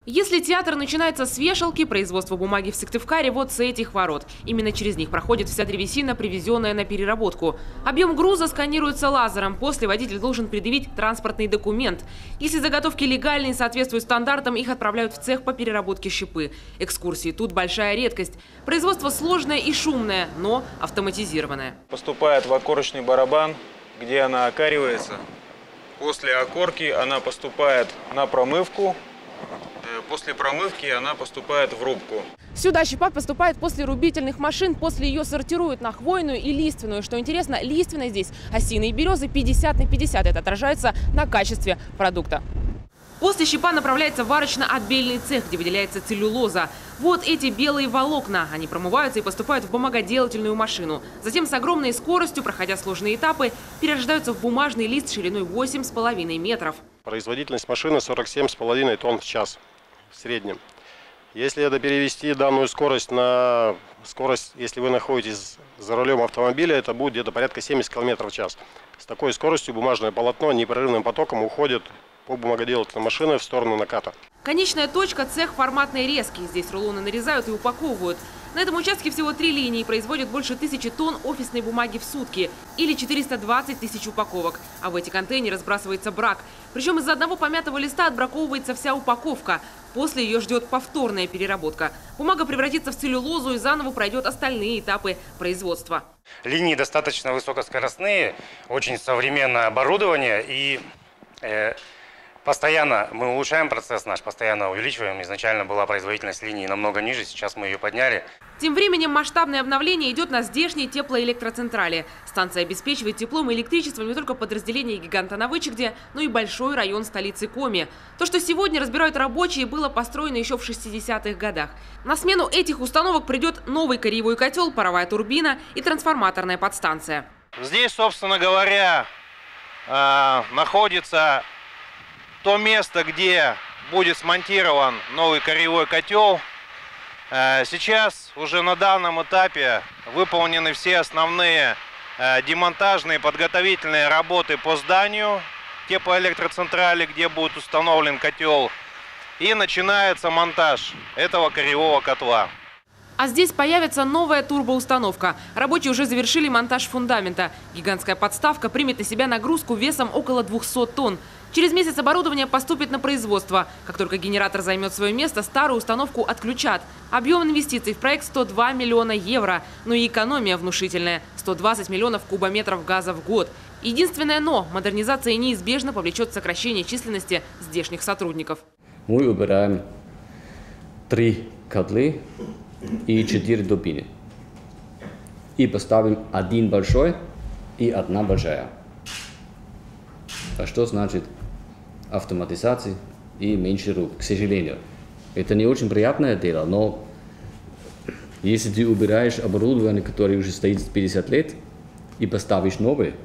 Если театр начинается с вешалки, производство бумаги в Сыктывкаре вот с этих ворот. Именно через них проходит вся древесина, привезенная на переработку. Объем груза сканируется лазером. После водитель должен предъявить транспортный документ. Если заготовки легальные и соответствуют стандартам, их отправляют в цех по переработке щепы. Экскурсии тут большая редкость. Производство сложное и шумное, но автоматизированное. Поступает в окорочный барабан, где она окаривается. После окорки она поступает на промывку. После промывки она поступает в рубку. Сюда щепа поступает после рубительных машин, после ее сортируют на хвойную и лиственную. Что интересно, лиственная здесь осины и березы 50/50. Это отражается на качестве продукта. После щепа направляется в варочно-отбельный цех, где выделяется целлюлоза. Вот эти белые волокна. Они промываются и поступают в бумагоделательную машину. Затем с огромной скоростью, проходя сложные этапы, перерождаются в бумажный лист шириной 8,5 метров. Производительность машины 47,5 тонн в час в среднем. Если это перевести данную скорость на скорость, если вы находитесь за рулем автомобиля, это будет где-то порядка 70 км в час. С такой скоростью бумажное полотно непрерывным потоком уходит по бумагоделательной машине в сторону наката. Конечная точка – цех форматной резки. Здесь рулоны нарезают и упаковывают. На этом участке всего 3 линии, производят больше 1000 тонн офисной бумаги в сутки или 420 тысяч упаковок. А в эти контейнеры сбрасывается брак. Причем из-за одного помятого листа отбраковывается вся упаковка. После ее ждет повторная переработка. Бумага превратится в целлюлозу и заново пройдет остальные этапы производства. Линии достаточно высокоскоростные, очень современное оборудование и постоянно мы улучшаем процесс наш, постоянно увеличиваем. Изначально была производительность линии намного ниже, сейчас мы ее подняли. Тем временем масштабное обновление идет на здешней теплоэлектроцентрале. Станция обеспечивает теплом и электричеством не только подразделение гиганта на Вычегде, но и большой район столицы Коми. То, что сегодня разбирают рабочие, было построено еще в 60-х годах. На смену этих установок придет новый корьевой котел, паровая турбина и трансформаторная подстанция. Здесь, собственно говоря, находится то место, где будет смонтирован новый корьевой котел. Сейчас уже на данном этапе выполнены все основные демонтажные подготовительные работы по зданию теплоэлектроцентрали, где будет установлен котел. И начинается монтаж этого корьевого котла. А здесь появится новая турбоустановка. Рабочие уже завершили монтаж фундамента. Гигантская подставка примет на себя нагрузку весом около 200 тонн. Через месяц оборудование поступит на производство. Как только генератор займет свое место, старую установку отключат. Объем инвестиций в проект 102 миллиона евро. Но и экономия внушительная – 120 миллионов кубометров газа в год. Единственное «но» – модернизация неизбежно повлечет сокращение численности здешних сотрудников. Мы убираем 3 котлы и 4 турбины. И поставим 1 большой и 1 большая. А что значит автоматизация и меньше рук, к сожалению. Это не очень приятное дело, но если ты убираешь оборудование, которое уже стоит 50 лет, и поставишь новое,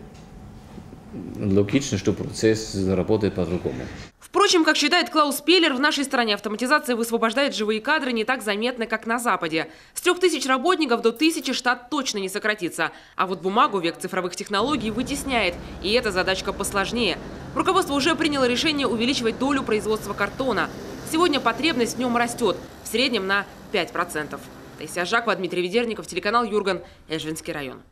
логично, что процесс работает по-другому. Впрочем, как считает Клаус Пеллер, в нашей стране автоматизация высвобождает живые кадры не так заметно, как на Западе. С 3000 работников до 1000 штат точно не сократится. А вот бумагу век цифровых технологий вытесняет. И эта задачка посложнее. Руководство уже приняло решение увеличивать долю производства картона. Сегодня потребность в нем растет. В среднем на 5%. Таисия Жакова, Дмитрий Ведерников, телеканал Юрган, Эжвинский район.